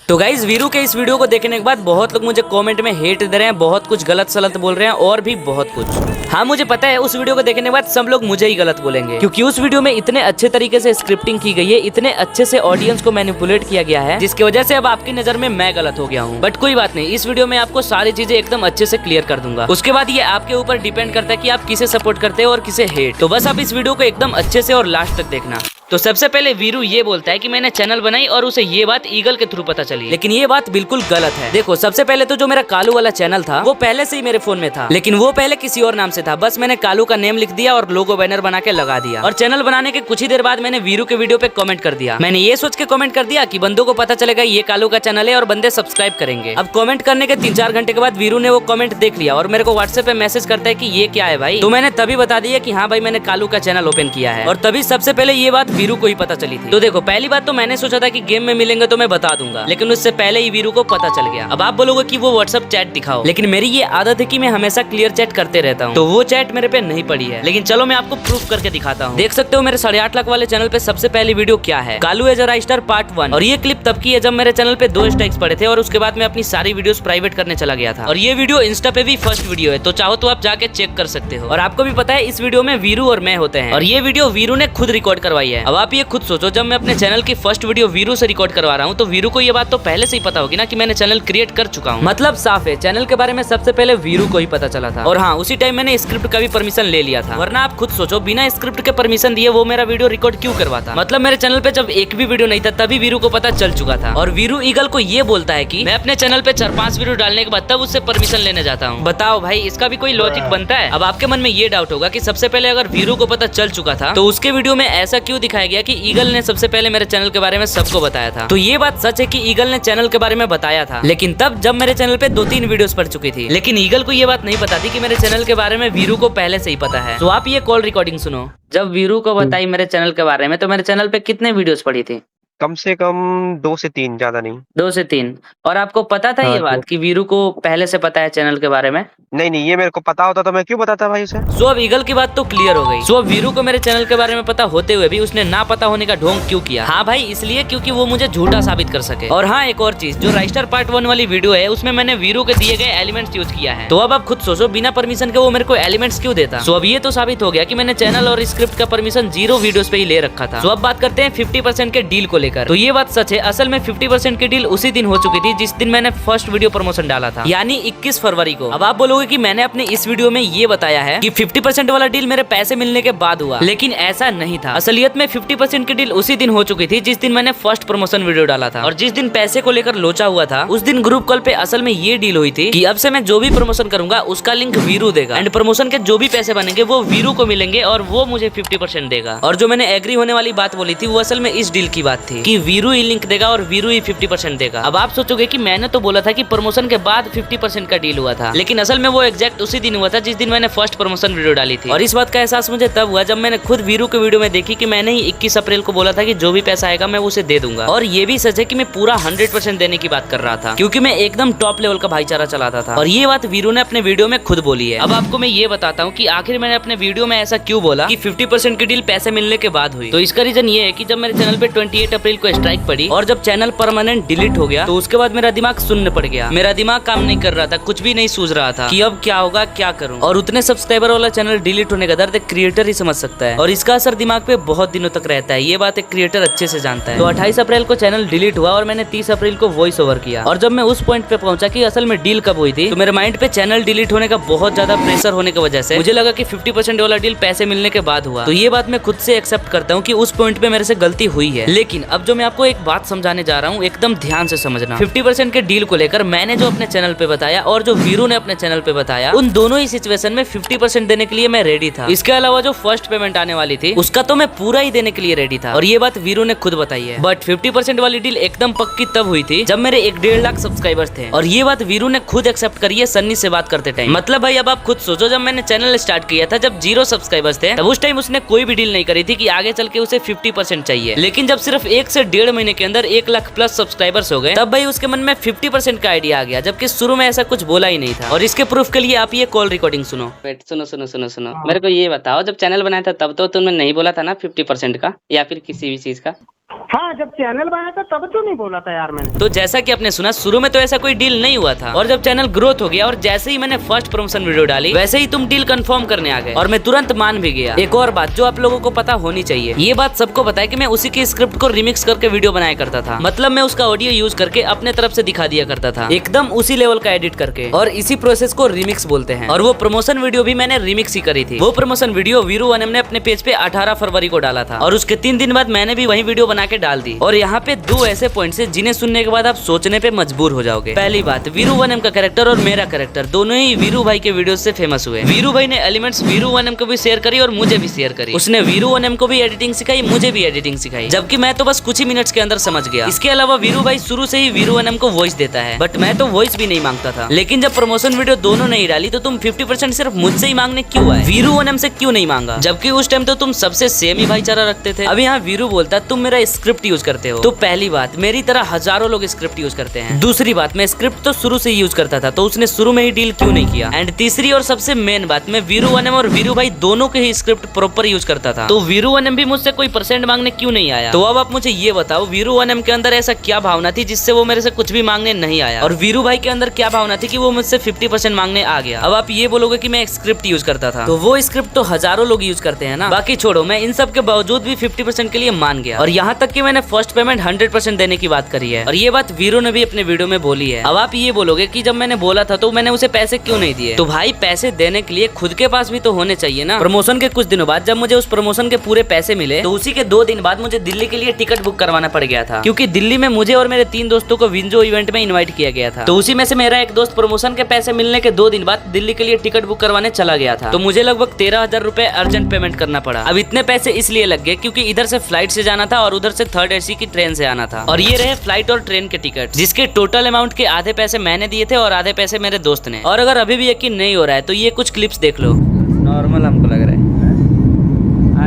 तो गाइज वीरू के इस वीडियो को देखने के बाद बहुत लोग मुझे कमेंट में हेट दे रहे हैं, बहुत कुछ गलत सलत बोल रहे हैं और भी बहुत कुछ। हाँ मुझे पता है उस वीडियो को देखने के बाद सब लोग मुझे ही गलत बोलेंगे, क्योंकि उस वीडियो में इतने अच्छे तरीके से स्क्रिप्टिंग की गई है, इतने अच्छे से ऑडियंस को मैनिपुलेट किया गया है, जिसकी वजह से अब आपकी नजर में मैं गलत हो गया हूँ। बट कोई बात नहीं, इस वीडियो में आपको सारी चीजें एकदम अच्छे से क्लियर कर दूंगा। उसके बाद ये आपके ऊपर डिपेंड करता है कि आप किसे सपोर्ट करते हो और किसे हेट। तो बस आप इस वीडियो को एकदम अच्छे से और लास्ट तक देखना। तो सबसे पहले वीरू ये बोलता है कि मैंने चैनल बनाई और उसे ये बात ईगल के थ्रू पता चली, लेकिन ये बात बिल्कुल गलत है। देखो सबसे पहले तो जो मेरा कालू वाला चैनल था वो पहले से ही मेरे फोन में था, लेकिन वो पहले किसी और नाम से था। बस मैंने कालू का नेम लिख दिया और लोगो बैनर बना के लगा दिया, और चैनल बनाने के कुछ ही देर बाद मैंने वीरू के वीडियो पे कमेंट कर दिया। मैंने ये सोच के कमेंट कर दिया कि बंदों को पता चलेगा ये कालू का चैनल है और बंदे सब्सक्राइब करेंगे। अब कमेंट करने के 3-4 घंटे के बाद वीरू ने वो कमेंट देख लिया और मेरे को व्हाट्सएप पे मैसेज करता है कि ये क्या है भाई। तो मैंने तभी बता दिया कि हाँ भाई मैंने कालू का चैनल ओपन किया है, और तभी सबसे पहले ये बात वीरू को ही पता चली थी। तो देखो पहली बात तो मैंने सोचा था कि गेम में मिलेंगे तो मैं बता दूंगा, लेकिन उससे पहले ही वीरू को पता चल गया। अब आप बोलोगे कि वो व्हाट्सएप चैट दिखाओ, लेकिन मेरी ये आदत है कि मैं हमेशा क्लियर चैट करते रहता हूँ, तो वो चैट मेरे पे नहीं पड़ी है। लेकिन चलो मैं आपको प्रूफ करके दिखाता हूँ। देख सकते हो मेरे 8.5 लाख वाले चैनल पे सबसे पहली वीडियो क्या है, कालू एज अ राइस्टर पार्ट 1। और ये क्लिप तब की है जब मेरे चैनल पे 2 स्ट्राइक्स पड़े थे और उसके बाद मैं अपनी सारी वीडियोस प्राइवेट करने चला गया था। और ये वीडियो इंस्टा पे भी फर्स्ट वीडियो है, तो चाहो तो आप जाके चेक कर सकते हो। और आपको भी पता है इस वीडियो में वीरू और मैं होते हैं, और ये वीडियो वीरू ने खुद रिकॉर्ड करवाई है। अब आप ये खुद सोचो, जब मैं अपने चैनल की फर्स्ट वीडियो वीरू से रिकॉर्ड करवा रहा हूँ तो वीरू को ये बात तो पहले से ही पता होगी ना कि मैंने चैनल क्रिएट कर चुका हूँ। मतलब साफ है चैनल के बारे में सबसे पहले वीरू को ही पता चला था। और हाँ उसी टाइम मैंने स्क्रिप्ट का भी परमिशन ले लिया था, वरना आप खुद सोचो बिना स्क्रिप्ट के परमिशन दिए वो मेरा वीडियो रिकॉर्ड क्यों करवाता। मतलब मेरे चैनल पे जब एक भी वीडियो नहीं था तभी वीरू को पता चल चुका था। और वीरू ईगल को ये बोलता है कि मैं अपने चैनल पे 4-5 वीडियो डालने के बाद तब उससे परमिशन लेने जाता हूँ। बताओ भाई इसका भी कोई लॉजिक बनता है। अब आपके मन में ये डाउट होगा कि सबसे पहले अगर वीरू को पता चल चुका था तो उसके वीडियो में ऐसा क्यों दिखाया गया कि ईगल ने सबसे पहले मेरे चैनल के बारे में सबको बताया था। तो ये बात सच है कि ईगल ने चैनल के बारे में बताया था, लेकिन तब जब मेरे चैनल पे 2-3 वीडियोस पड़ चुकी थी। लेकिन ईगल को ये बात नहीं पता थी कि मेरे चैनल के बारे में वीरू को पहले से ही पता है। तो आप ये कॉल रिकॉर्डिंग सुनो। जब वीरू को बताई मेरे चैनल के बारे में तो मेरे चैनल पे कितने वीडियोस पड़ी थी? कम से कम 2 से 3, ज्यादा नहीं। 2 से 3। और आपको पता था ये बात कि वीरू को पहले से पता है चैनल के बारे में? नहीं, ये मेरे को पता होता तो मैं क्यों बताता भाई उसे। सो अब ईगल की बात तो क्लियर हो गई। सो अब वीरू को मेरे चैनल के बारे में पता होते हुए भी उसने ना पता होने का ढोंग क्यों किया? हाँ भाई इसलिए क्योंकि वो मुझे झूठा साबित कर सके। और हाँ एक और चीज, जो राइस्टर पार्ट 1 वाली वीडियो है उसमें मैंने वीरू के दिए गए एलिमेंट्स यूज किया है। तो अब आप खुद सोचो बिना परमिशन के वो मेरे को एलिमेंट्स क्यों देता? सो अब ये तो साबित हो गया कि मैंने चैनल और स्क्रिप्ट का परमिशन 0 वीडियोस पे ही ले रखा था। सो अब बात करते हैं 50% के डील को लेकर। तो ये बात सच है, असल में 50% की डील उसी दिन हो चुकी थी जिस दिन मैंने फर्स्ट वीडियो प्रमोशन डाला था, यानी 21 फरवरी को। अब आप बोलोगे कि मैंने अपने इस वीडियो में ये बताया है कि 50% वाला डील मेरे पैसे मिलने के बाद हुआ, लेकिन ऐसा नहीं था। असलियत में 50% की डील उसी दिन हो चुकी थी जिस दिन मैंने फर्स्ट प्रमोशन वीडियो डाला था। और जिस दिन पैसे को लेकर लोचा हुआ था उस दिन ग्रुप कॉल पे असल में ये डील हुई थी कि अब से मैं जो भी प्रमोशन करूंगा उसका लिंक वीरू देगा, एंड प्रमोशन के जो भी पैसे बनेंगे वो वीरू को मिलेंगे और वो मुझे 50% देगा। और जो मैंने एग्री होने वाली बात बोली थी वो असल में इस डील की बात थी कि वीरू ही लिंक देगा और वीरू ही 50% देगा। अब आप सोचोगे कि मैंने तो बोला था कि प्रमोशन के बाद 50% का डील हुआ था, लेकिन असल में वो एग्जैक्ट उसी दिन हुआ था जिस दिन मैंने फर्स्ट प्रमोशन वीडियो डाली थी। और इस बात का एहसास मुझे तब हुआ जब मैंने खुद वीरू के वीडियो में देखी कि मैंने ही 21 अप्रैल को बोला था कि जो भी पैसा आएगा मैं उसे दे दूंगा। और ये भी सच है कि मैं पूरा 100% देने की बात कर रहा था, क्योंकि मैं एकदम टॉप लेवल का भाईचारा चलाता था। और ये बात वीरू ने अपने वीडियो में खुद बोली है। अब आपको मैं ये बताता हूँ कि आखिर मैंने अपने वीडियो में ऐसा क्यों बोला कि 50% की डील पैसे मिलने के बाद हुई। तो इसका रीजन ये है कि जब मेरे चैनल पे 28 अप्रैल को स्ट्राइक पड़ी और जब चैनल परमानेंट डिलीट हो गया तो उसके बाद मेरा दिमाग शून्य पड़ गया। मेरा दिमाग काम नहीं कर रहा था, कुछ भी नहीं सूझ रहा था कि अब क्या होगा, क्या करूं। और उतने सब्सक्राइबर वाला चैनल डिलीट होने का दर्द एक क्रिएटर ही समझ सकता है, और इसका असर दिमाग पे बहुत दिनों तक रहता है। ये बात एक क्रिएटर अच्छे से जानता है। तो 28 अप्रैल को चैनल डिलीट हुआ और मैंने 30 अप्रैल को वॉइस ओवर किया। और जब मैं उस पॉइंट पे पहुंचा कि असल में डील कब हुई थी, तो मेरे माइंड पे चैनल डिलीट होने का बहुत ज्यादा प्रेशर होने की वजह से मुझे लगा कि 50% वाला डील पैसे मिलने के बाद हुआ। तो ये बात मैं खुद से एक्सेप्ट करता हूँ कि उस पॉइंट पे मेरे से गलती हुई है। लेकिन अब जो मैं आपको एक बात समझाने जा रहा हूँ एकदम ध्यान से समझना। 50% के डील को लेकर मैंने जो अपने चैनल पे बताया और जो वीरू ने अपने चैनल पे बताया, उन दोनों ही सिचुएशन में 50% देने के लिए मैं रेडी था। इसके अलावा जो फर्स्ट पेमेंट आने वाली थी उसका तो मैं पूरा ही देने के लिए रेडी था, और ये बात वीरू ने खुद बताई है। बट 50% वाली डील एकदम पक्की तब हुई थी जब मेरे 1.5 लाख सब्सक्राइबर्स थे, और ये बात वीरू ने खुद एक्सेप्ट करी है सन्नी से बात करते टाइम। मतलब भाई अब आप खुद सोचो, जब मैंने चैनल स्टार्ट किया था जब 0 सब्सक्राइबर्स थे तब उस टाइम उसने कोई भी डील नहीं करी थी कि आगे चल के उसे 50% चाहिए। लेकिन जब सिर्फ 1 से 1.5 महीने के अंदर 1 लाख प्लस सब्सक्राइबर्स हो गए तब भाई उसके मन में 50% का आइडिया आ गया, जबकि शुरू में ऐसा कुछ बोला ही नहीं था। और इसके प्रूफ के लिए आप ये कॉल रिकॉर्डिंग सुनो। वेट, सुनो। मेरे को ये बताओ, जब चैनल बनाया था तब तो तुमने नहीं बोला था ना 50% का, या फिर किसी भी चीज का? हाँ, जब चैनल बनाया था तब तो नहीं बोला था यार मैंने। तो जैसा कि आपने सुना, शुरू में तो ऐसा कोई डील नहीं हुआ था, और जब चैनल ग्रोथ हो गया और जैसे ही मैंने फर्स्ट प्रमोशन वीडियो डाली वैसे ही तुम डील कंफर्म करने आ गए और मैं तुरंत मान भी गया। एक और बात जो आप लोगों को पता होनी चाहिए, ये बात सबको पता है कि मैं उसी की स्क्रिप्ट को रिमिक्स करके वीडियो बनाया करता था। मतलब मैं उसका ऑडियो यूज करके अपने तरफ से दिखा दिया करता था, एकदम उसी लेवल का एडिट करके, और इसी प्रोसेस को रिमिक्स बोलते हैं। और वो प्रमोशन वीडियो भी मैंने रिमिक्स ही करी थी। वो प्रमोशन वीडियो वीरू वनम ने अपने पेज पे 18 फरवरी को डाला था, और उसके 3 दिन बाद मैंने भी वही वीडियो बना के डाल दी। और यहाँ पे 2 ऐसे पॉइंट्स हैं जिन्हें सुनने के बाद आप सोचने पे मजबूर हो जाओगे। पहली बात, वीरू वनम का कैरेक्टर और मेरा कैरेक्टर दोनों ही वीरू भाई के वीडियो से फेमस हुए। वीरू भाई ने एलिमेंट्स वीरू वनम को भी शेयर करी और मुझे भी शेयर करी। उसने वीरू वनम को भी एडिटिंग सिखाई, मुझे भी एडिटिंग सिखाई, जबकि मैं तो बस कुछ ही मिनट्स के अंदर समझ गया। इसके अलावा वीरू भाई शुरू से ही वीरू वनम को वॉइस देता है, बट मैं तो वॉइस भी नहीं मांगता था। लेकिन जब प्रमोशन वीडियो दोनों नहीं डाली तो तुम 50% सिर्फ मुझसे ही मांगने क्यों आए? वीरू वनम से क्यों नहीं मांगा? जबकि उस टाइम तो तुम सबसे सेम ही भाईचारा रखते थे। अब यहाँ वीरू बोलता तुम मेरा स्क्रिप्ट यूज करते हो। तो पहली बात, मेरी तरह हजारों लोग स्क्रिप्ट यूज करते हैं। दूसरी बात, मैं स्क्रिप्ट तो शुरू से यूज करता था, तो उसने शुरू में ही डील क्यों नहीं किया? एंड तीसरी और सबसे मेन बात, मैं वीरू वनम और वीरू भाई दोनों के ही स्क्रिप्ट प्रॉपर यूज करता था, तो वीरू वनम भी मुझसे कोई परसेंट मांगने क्यों नहीं आया? तो अब आप मुझे ये बताओ, वीरू वनम के अंदर ऐसा क्या भावना थी जिससे वो मेरे से कुछ भी मांगने नहीं आया, और वीरू भाई के अंदर क्या भावना थी कि वो मुझसे 50% मांगने आ गया? अब आप ये बोलोगे कि मैं एक स्क्रिप्ट यूज करता था, तो वो स्क्रिप्ट तो हजारों लोग यूज करते हैं ना। बाकी छोड़ो, मैं इन सब के बावजूद भी 50% के लिए मान गया, और यहाँ तक कि मैंने फर्स्ट पेमेंट 100% देने की बात करी है, और ये बात वीरू ने भी अपने वीडियो में बोली है। अब आप ये बोलोगे कि जब मैंने बोला था तो मैंने उसे पैसे क्यों नहीं दिए? तो भाई, पैसे देने के लिए खुद के पास भी तो होने चाहिए ना। प्रमोशन के कुछ दिनों बाद जब मुझे उस प्रमोशन के पूरे पैसे मिले, तो उसी के 2 दिन बाद मुझे दिल्ली के लिए टिकट बुक करवाना पड़ गया था, क्योंकि दिल्ली में मुझे और मेरे 3 दोस्तों को विंजो इवेंट में इन्वाइट किया गया था। तो उसी में से मेरा एक दोस्त प्रमोशन के पैसे मिलने के 2 दिन बाद दिल्ली के लिए टिकट बुक करवाने चला गया था। तो मुझे लगभग 13,000 रुपए अर्जेंट पेमेंट करना पड़ा। अब इतने पैसे इसलिए लग गए क्योंकि इधर से फ्लाइट से जाना था और उधर से 3rd AC की ट्रेन से आना था, और ये रहे फ्लाइट और ट्रेन के टिकट, जिसके टोटल अमाउंट के आधे पैसे मैंने दिए थे और आधे पैसे मेरे दोस्त ने। और अगर अभी भी यकीन नहीं हो रहा है तो ये कुछ क्लिप्स देख लो। नॉर्मल हमको लग रहा है,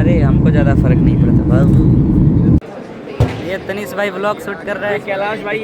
अरे हमको ज्यादा फर्क नहीं पड़ता बाबू। ये तनीश भाई व्लॉग शूट कर रहा है, कैलाश भाई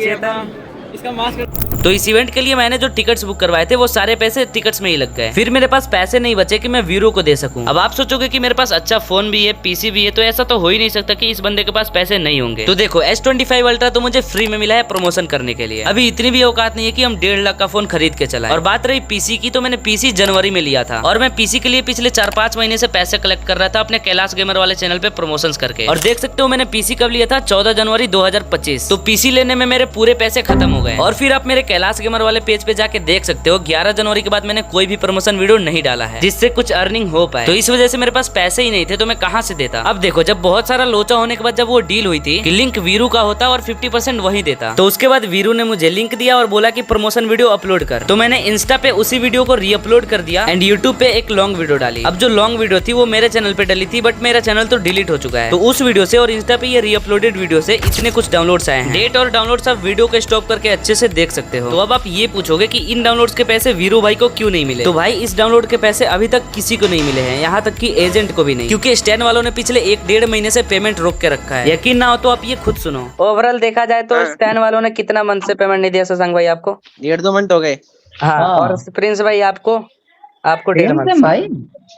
इसका मास्क। तो इस इवेंट के लिए मैंने जो टिकट्स बुक करवाए थे वो सारे पैसे टिकट्स में ही लग गए। फिर मेरे पास पैसे नहीं बचे कि मैं वीरू को दे सकूं। अब आप सोचोगे कि मेरे पास अच्छा फोन भी है, पीसी भी है, तो ऐसा तो हो ही नहीं सकता कि इस बंदे के पास पैसे नहीं होंगे। तो देखो, S25 अल्ट्रा तो मुझे फ्री में मिला है प्रमोशन करने के लिए। अभी इतनी भी औकात नहीं है कि हम 1.5 लाख का फोन खरीद के चलाएं। और बात रही पीसी की, तो मैंने पीसी जनवरी में लिया था, और मैं पीसी के लिए पिछले 4-5 महीने से पैसे कलेक्ट कर रहा था अपने कैलाश गेमर वाले चैनल पे प्रमोशन करके। और देख सकते हो मैंने पीसी कब लिया था, 14 जनवरी 2025। तो पीसी लेने में मेरे पूरे पैसे खत्म हो गए। और फिर आप मेरे कैलाश गेमर वाले पेज पे जाके देख सकते हो 11 जनवरी के बाद मैंने कोई भी प्रमोशन वीडियो नहीं डाला है जिससे कुछ अर्निंग हो पाए। तो इस वजह से मेरे पास पैसे ही नहीं थे, तो मैं कहां से देता? अब देखो, जब बहुत सारा लोचा होने के बाद जब वो डील हुई थी कि लिंक वीरू का होता और 50% वही देता, तो उसके बाद वीरू ने मुझे लिंक दिया और बोला कि प्रमोशन वीडियो अपलोड कर। तो मैंने इंस्टा पे उसी वीडियो को रीअपलोड कर दिया एंड यूट्यूब पे एक लॉन्ग वीडियो डाली। अब जो लॉन्ग वीडियो थी वो मेरे चैनल पे डली थी, बट मेरा चैनल तो डिलीट हो चुका है। तो उस वीडियो से और इंस्टा पे ये रीअपलोडेड वीडियो से इतने कुछ डाउनलोड्स आए हैं। डेट और डाउनलोड्स आप वीडियो को स्टॉप करके अच्छे से देख सकते हो। तो अब आप ये पूछोगे कि इन डाउनलोड्स के पैसे वीरू भाई को क्यों नहीं मिले? तो भाई, इस डाउनलोड के पैसे अभी तक किसी को नहीं मिले हैं, यहाँ तक कि एजेंट को भी नहीं, क्योंकि स्टैंड वालों ने पिछले 1-1.5 महीने से पेमेंट रोक के रखा है। यकीन ना हो तो आप ये खुद सुनो। ओवरऑल देखा जाए तो स्टैंड वालों ने कितना मंथ से पेमेंट नहीं दिया शशांक भाई आपको? 1.5-2 मंथ हो गए। हाँ, और प्रिंस भाई आपको 1.5 मंथ भाई,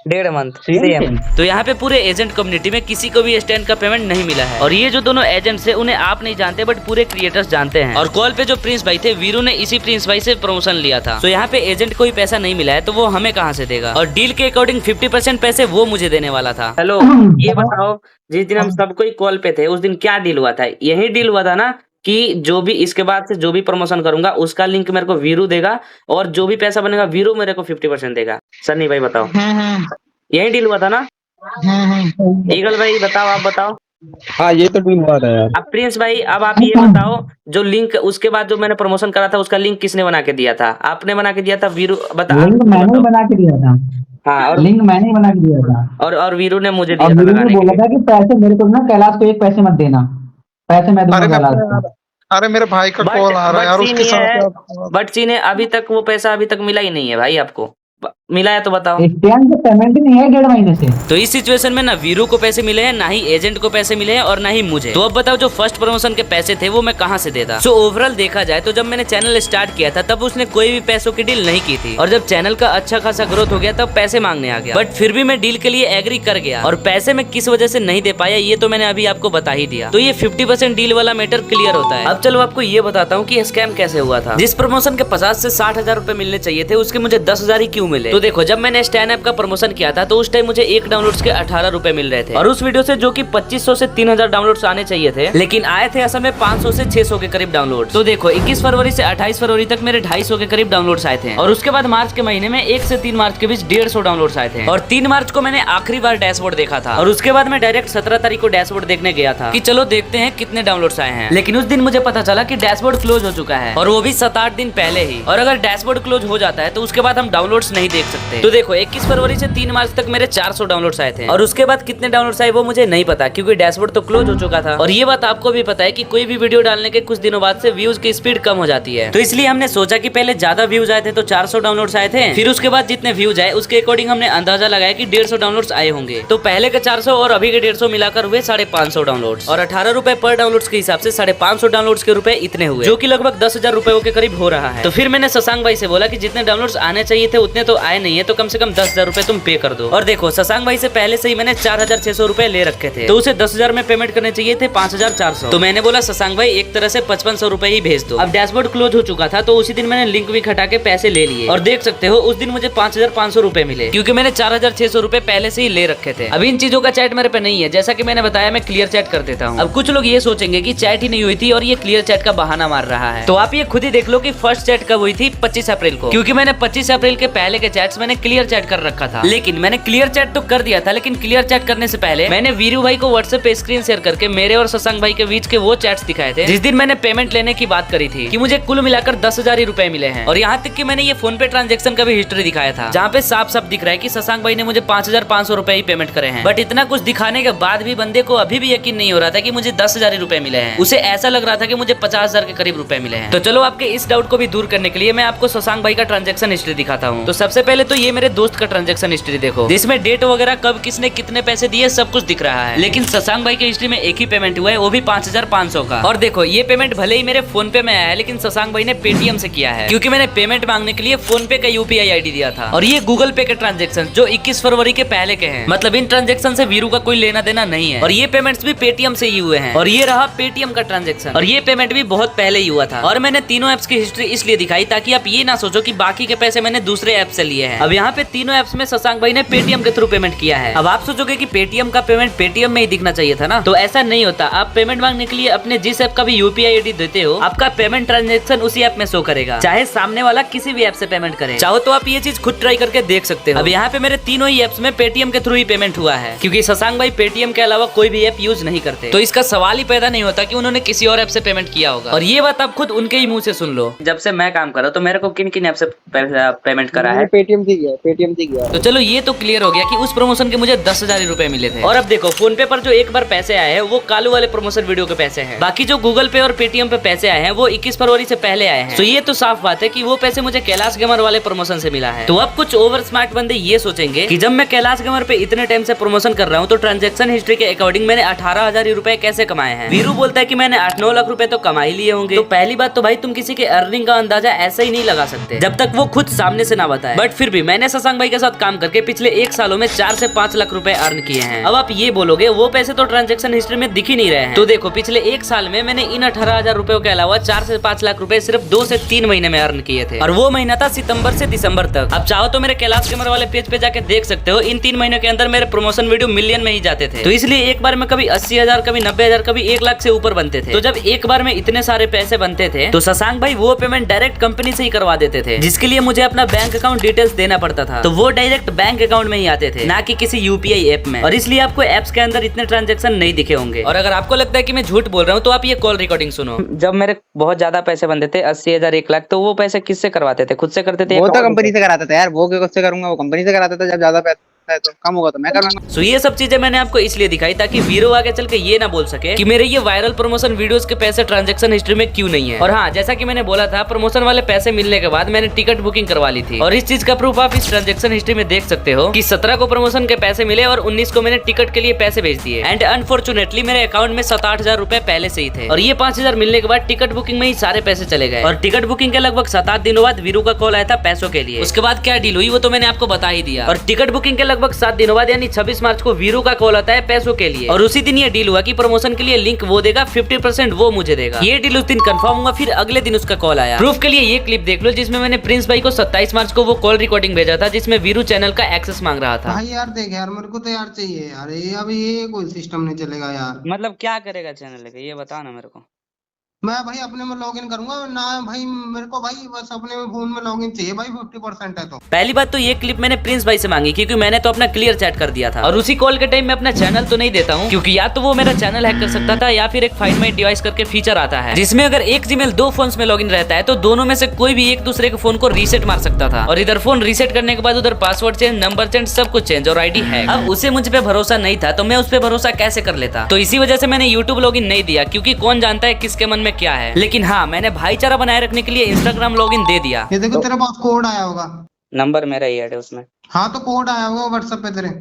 1.5 मंथ सेम। तो यहाँ पे पूरे एजेंट कम्युनिटी में किसी को भी स्टैंड का पेमेंट नहीं मिला है। और ये जो दोनों एजेंट्स हैं उन्हें आप नहीं जानते, बट पूरे क्रिएटर्स जानते हैं। और कॉल पे जो प्रिंस भाई थे, वीरू ने इसी प्रिंस भाई से प्रमोशन लिया था। तो यहाँ पे एजेंट को ही पैसा नहीं मिला है, तो वो हमें कहाँ से देगा? और डील के अकॉर्डिंग 50% पैसे वो मुझे देने वाला था। हेलो, ये बताओ, जिस दिन हम सबको ही कॉल पे थे उस दिन क्या डील हुआ था? यही डील हुआ था ना कि जो भी इसके बाद से जो भी प्रमोशन करूंगा उसका लिंक मेरे को वीरू देगा, और जो भी पैसा बनेगा वीरू मेरे को 50% देगा। सन्नी भाई बताओ, यही डील हुआ था ना? ईगल भाई बताओ, आप बताओ। हाँ, ये तो डील हुआ था यार। अब प्रिंस भाई, अब आप ये बताओ, जो लिंक उसके बाद जो मैंने प्रमोशन करा था उसका लिंक किसने बना के दिया था? आपने बना के दिया था? वीरू मैंने बना के दिया था। हाँ, और लिंक मैंने बना के दिया था, और वीरू ने मुझे दिया और था वीरू लगाने ने के बोला लिए। था कि पैसे मेरे को ना, कैलाश को एक पैसे मत देना, पैसे मैं दूंगा कैलाश को। अरे मेरे भाई का कॉल आ रहा है यार, उसके साथ बट चीने अभी तक वो पैसा अभी तक मिला ही नहीं है भाई आपको। मिला है तो बताओ। स्टैंड से पेमेंट नहीं है 1.5 महीने से। तो इस सिचुएशन में ना वीरू को पैसे मिले हैं, ना ही एजेंट को पैसे मिले हैं और ना ही मुझे। तो अब बताओ जो फर्स्ट प्रमोशन के पैसे थे वो मैं कहाँ से देता। सो ओवरऑल देखा जाए तो जब मैंने चैनल स्टार्ट किया था तब उसने कोई भी पैसों की डील नहीं की थी, और जब चैनल का अच्छा खासा ग्रोथ हो गया तब पैसे मांगने आ गया। बट फिर भी मैं डील के लिए एग्री कर गया, और पैसे मैं किस वजह से नहीं दे पाया ये तो मैंने अभी आपको बता ही दिया। तो ये 50% डील वाला मैटर क्लियर होता है। अब चलो आपको ये बताता हूँ कि स्कैम कैसे हुआ था। जिस प्रमोशन के 50 से 60 हजार रूपए मिलने चाहिए थे उसके मुझे 10 हजार ही क्यों मिले। तो देखो, जब मैंने स्टैन ऐप का प्रमोशन किया था तो उस टाइम मुझे एक डाउनलोड्स के 18 रुपए मिल रहे थे, और उस वीडियो से जो कि 2500 से 3000 डाउनलोड्स आने चाहिए थे, लेकिन आए थे असल में 500 से 600 के करीब डाउनलोड। तो देखो 21 फरवरी से 28 फरवरी तक मेरे 250 के करीब डाउनलोड्स आए थे, और उसके बाद मार्च के महीने में 1 से 3 मार्च के बीच 150 डाउनलोड्स आए थे, और 3 मार्च को मैंने आखिरी बार डैशबोर्ड देखा था, और उसके बाद मैं डायरेक्ट 17 तारीख को डैशबोर्ड देखने गया था कि चलो देखते हैं कितने डाउनलोड्स आए हैं। लेकिन उस दिन मुझे पता चला कि डैशबोर्ड क्लोज हो चुका है, और वो भी 7-8 दिन पहले ही। और अगर डैशबोर्ड क्लोज हो जाता है तो उसके बाद हम डाउनलोड्स नहीं देख सकते। तो देखो 21 फरवरी से 3 मार्च तक मेरे 400 डाउनलोड्स आए थे, और उसके बाद कितने डाउनलोड्स आए वो मुझे नहीं पता क्योंकि डैशबोर्ड तो क्लोज हो चुका था। और ये बात आपको भी पता है कि कोई भी वीडियो डालने के कुछ दिनों बाद से व्यूज की स्पीड कम हो जाती है। तो इसलिए हमने सोचा कि पहले ज्यादा व्यूज आए थे तो 400 डाउनलोड्स आए थे, फिर उसके बाद जितने व्यूज आए उसके अकॉर्डिंग हमने अंदाजा लगाया कि 150 डाउनलोड्स आए होंगे। तो पहले के 400 और अभी के 150 मिलाकर हुए 550 डाउनलोड्स, और 18 रुपए पर डाउनलोड्स के हिसाब से 550 डाउनलोड्स के रुपए इतने हुए, जो कि लगभग 10,000 रुपए के करीब हो रहा है। तो फिर मैंने शशांक भाई से बोला कि जितने डाउनलोड्स आने चाहिए थे उतने तो आए नहीं है, तो कम से कम 10,000 रुपए तुम पे कर दो। और देखो शशांक भाई से पहले से ही मैंने 4,600 रुपए ले रखे थे, तो उसे 10,000 में पेमेंट करने चाहिए थे 5,400। तो मैंने बोला शशांक भाई एक तरह से 5500 रुपए ही भेज दो। अब डैशबोर्ड क्लोज हो चुका था तो उसी दिन मैंने लिंक भी हटा के पैसे ले लिए, और देख सकते हो उस दिन मुझे 5,500 रुपए मिले क्योंकि मैंने 4,600 रुपए पहले से ही ले रखे थे। अब इन चीजों का चैट मेरे पे नहीं है, जैसा कि मैंने बताया मैं क्लियर चैट कर देता हूँ। अब कुछ लोग ये सोचेंगे कि चैट ही नहीं हुई थी और ये क्लियर चैट का बहाना मार रहा है, तो आप ये खुद ही देख लो कि फर्स्ट चैट कब हुई थी, 25 अप्रैल को, क्योंकि मैंने 25 अप्रैल के पहले के चैट्स मैंने क्लियर चैट कर रखा था। लेकिन मैंने क्लियर चैट तो कर दिया था, लेकिन क्लियर चैट करने से पहले मैंने वीरू भाई को व्हाट्सएप पे स्क्रीन शेयर करके मेरे और शशांक भाई के बीच के वो चैट्स दिखाए थे जिस दिन मैंने पेमेंट लेने की बात करी थी कि मुझे कुल मिलाकर 10,000 ही रुपए मिले हैं। और यहाँ तक कि मैंने ये फोन पे ट्रांजेक्शन का भी हिस्ट्री दिखाया था, जहाँ पे साफ साफ दिख रहा है कि शशांक भाई ने मुझे 5,500 रुपए ही पेमेंट करे हैं। बट इतना कुछ दिखाने के बाद भी बंदे को अभी भी यकीन नहीं हो रहा था कि मुझे 10,000 ही रुपए मिले हैं। उसे ऐसा लग रहा था कि मुझे 50,000 के करीब रुपए मिले हैं। तो चलो आपके इस डाउट को भी दूर करने के लिए मैं आपको शशांक भाई का ट्रांजेक्शन हिस्ट्री दिखाता हूँ। तो सबसे पहले तो ये मेरे दोस्त का ट्रांजेक्शन हिस्ट्री देखो, जिसमें डेट वगैरह कब किसने कितने पैसे दिए सब कुछ दिख रहा है। लेकिन शशांक भाई के हिस्ट्री में एक ही पेमेंट हुआ है, वो भी 5,500 का। और देखो ये पेमेंट भले ही मेरे फोन पे में आया है, लेकिन शशांक भाई ने पेटीएम से किया है क्योंकि मैंने पेमेंट मांगने के लिए फोन पे का यूपीआई आईडी दिया था। और ये गूगल पे के ट्रांजेक्शन जो 21 फरवरी के पहले के हैं, मतलब इन ट्रांजेक्शन से वीरू का कोई लेना देना नहीं है। और ये पेमेंट्स भी पेटीएम से ही हुए हैं। और ये रहा पेटीएम का ट्रांजेक्शन, और ये पेमेंट भी बहुत पहले ही हुआ था। और मैंने तीनों एप्स की हिस्ट्री इसलिए दिखाई ताकि आप ये ना सोचो कि बाकी के पैसे मैंने दूसरे ऐप से लिए हैं। अब यहाँ पे तीनों एप्स में शशांक भाई ने पेटीएम के थ्रू पेमेंट किया है। अब आप सोचोगे कि पेटीएम का पेमेंट पेटीएम में ही दिखना चाहिए था ना, तो ऐसा नहीं होता। आप पेमेंट मांगने के लिए अपने जिस ऐप का भी यूपीआई आईडी देते हो, आपका पेमेंट ट्रांजेक्शन उसी ऐप में शो करेगा, चाहे सामने वाला किसी भी ऐप से पेमेंट करे। चाहो तो आप ये चीज खुद ट्राई करके देख सकते हो। अब यहाँ पे मेरे तीनों ही एप्स में पेटीएम के थ्रू ही पेमेंट हुआ है, क्योंकि शशांक भाई पेटीएम के अलावा कोई भी ऐप यूज नहीं करते। तो इसका सवाल ही पैदा नहीं होता कि उन्होंने किसी और ऐप से पेमेंट किया होगा। और ये बात आप खुद उनके ही मुंह से सुन लो। जब से मैं काम कर रहा हूँ तो मेरे को किन किन ऐप से पेमेंट करा है? पेटीएम से गया। तो चलो ये तो क्लियर हो गया कि उस प्रमोशन के मुझे 10,000 रुपए मिले थे। और अब देखो फोन पे पर जो एक बार पैसे आए हैं वो कालू वाले प्रमोशन वीडियो के पैसे हैं। बाकी जो गूगल पे और पेटीएम पे पैसे आए हैं वो 21 फरवरी से पहले आए हैं। तो ये तो साफ बात है कि वो पैसे मुझे कैलाश गेमर वाले प्रमोशन से मिला है। तो अब कुछ ओवर स्मार्ट बंदे ये सोचेंगे कि जब मैं कैलाश गेमर पे इतने टाइम से प्रमोशन कर रहा हूँ तो ट्रांजेक्शन हिस्ट्री के अकॉर्डिंग मैंने 18,000 रुपए कैसे कमाए हैं। वीरू बोलता है कि मैंने 8-9 लाख रुपए तो कमा ही लिए होंगे। तो पहली बात तो भाई तुम किसी के अर्निंग का अंदाजा ऐसे ही नहीं लगा सकते जब तक वो खुद सामने से ना बताए। बट फिर भी मैंने शशांक भाई के साथ काम करके पिछले 1 सालों में 4 से 5 लाख रुपए अर्न किए हैं। अब आप ये बोलोगे वो पैसे तो ट्रांजेक्शन हिस्ट्री में दिख ही नहीं रहे हैं। तो देखो पिछले 1 साल में मैंने इन 18,000 रुपए के अलावा 4 से 5 लाख रुपए सिर्फ 2 से 3 महीने में अर्न किए थे, और वो महीना था सितंबर से दिसंबर तक। अब चाहो तो मेरे कैलाश गेमर वाले पेज पे जाके देख सकते हो, इन 3 महीनों के अंदर मेरे प्रमोशन वीडियो मिलियन में ही जाते थे। तो इसलिए एक बार में कभी 80,000, कभी 90,000, कभी 1 लाख से ऊपर बनते थे। तो जब एक बार में इतने सारे पैसे बनते थे तो शशांक भाई वो पेमेंट डायरेक्ट कंपनी से ही करवा देते थे, जिसके लिए मुझे अपना बैंक अकाउंट डिटेल्स देना पड़ता था। तो वो डायरेक्ट बैंक अकाउंट में ही आते थे, ना कि किसी यूपीआई ऐप में। और इसलिए आपको ऐप्स के अंदर इतने ट्रांजेक्शन नहीं दिखे होंगे। और अगर आपको लगता है कि मैं झूठ बोल रहा हूँ तो आप ये कॉल रिकॉर्डिंग सुनो। जब मेरे बहुत ज्यादा पैसे बनते थे 80,000, 1 लाख, तो वो पैसे किससे करवाते थे? खुद से करते थे? वो तो कंपनी से कराता था यार। वो क्यों से करूंगा, वो कंपनी से कराता था जब ज्यादा पैसा। सकता है तो कम होगा तो मैं करूंगा। सो ये सब चीजें मैंने आपको इसलिए दिखाई ताकि वीरो आगे चल के ये ना बोल सके कि मेरे ये वायरल प्रमोशन वीडियोस के पैसे ट्रांजैक्शन हिस्ट्री में क्यों नहीं है। और हाँ, जैसा कि मैंने बोला था, प्रमोशन वाले पैसे मिलने के बाद मैंने टिकट बुकिंग करवा ली थी और इस चीज का प्रूफ आप इस ट्रांजैक्शन हिस्ट्री में देख सकते हो कि 17 को प्रमोशन के पैसे मिले और 19 को मैंने टिकट के लिए पैसे भेज दिए। एंड अनफॉर्चुनेटली मेरे अकाउंट में 7-8 हजार रुपए पहले से ही थे और ये 5,000 मिलने के बाद टिकट बुकिंग में ही सारे पैसे चले गए। और टिकट बुकिंग के लगभग 7-8 दिनों बाद वीरू का कॉल आया था पैसों के लिए। उसके बाद क्या डील हुई वो तो मैंने आपको बता ही दिया। और टिकट बुकिंग के लगभग 7 दिनों बाद यानी 26 मार्च को वीरू का कॉल आता है पैसों के लिए और उसी दिन ये डील हुआ कि प्रमोशन के लिए लिंक वो देगा, 50% वो मुझे देगा। ये डील उस दिन कंफर्म हुआ। फिर अगले दिन उसका कॉल आया। प्रूफ के लिए ये क्लिप देख लो जिसमें मैंने प्रिंस भाई को 27 मार्च को वो कॉल रिकॉर्डिंग भेजा था जिसमें वीरू चैनल का एक्सेस मांग रहा था। भाई यार देख यार, मेरे को तो यार चाहिए यार, ये अब ये कोई सिस्टम नहीं चलेगा यार। मतलब क्या करेगा चैनल लेके, ये बता ना मेरे को। मैं भाई अपने में लॉगिन करूंगा ना भाई, मेरे को भाई बस अपने में फोन में लॉगिन चाहिए भाई, 50% है तो। पहली बात तो ये क्लिप मैंने प्रिंस भाई से मांगी क्योंकि मैंने तो अपना क्लियर चैट कर दिया था और उसी कॉल के टाइम में अपना चैनल तो नहीं देता हूँ क्योंकि या तो वो मेरा चैनल हैक कर सकता था या फिर एक फाइंड माय डिवाइस करके फीचर आता है जिसमें अगर एक जीमेल 2 फोन्स में लॉगिन रहता है तो दोनों में से कोई भी एक दूसरे के फोन को रीसेट मार सकता था और इधर फोन रीसेट करने के बाद उधर पासवर्ड चेंज, नंबर चेंज, सब कुछ चेंज और आईडी हैक। अब उसे मुझ पे भरोसा नहीं था तो मैं उस पे भरोसा कैसे कर लेता। तो इसी वजह से मैंने यूट्यूब लॉगिन नहीं दिया क्योंकि कौन जानता है किसके मन में क्या है। लेकिन हाँ, मैंने भाईचारा बनाए रखने के लिए इंस्टाग्राम लॉगिन दे दिया। ये देखो तेरे पास कोड आया होगा। नंबर मेरा ही ऐड है उसमें। हाँ तो कोड आया होगा व्हाट्सएप पे तेरे।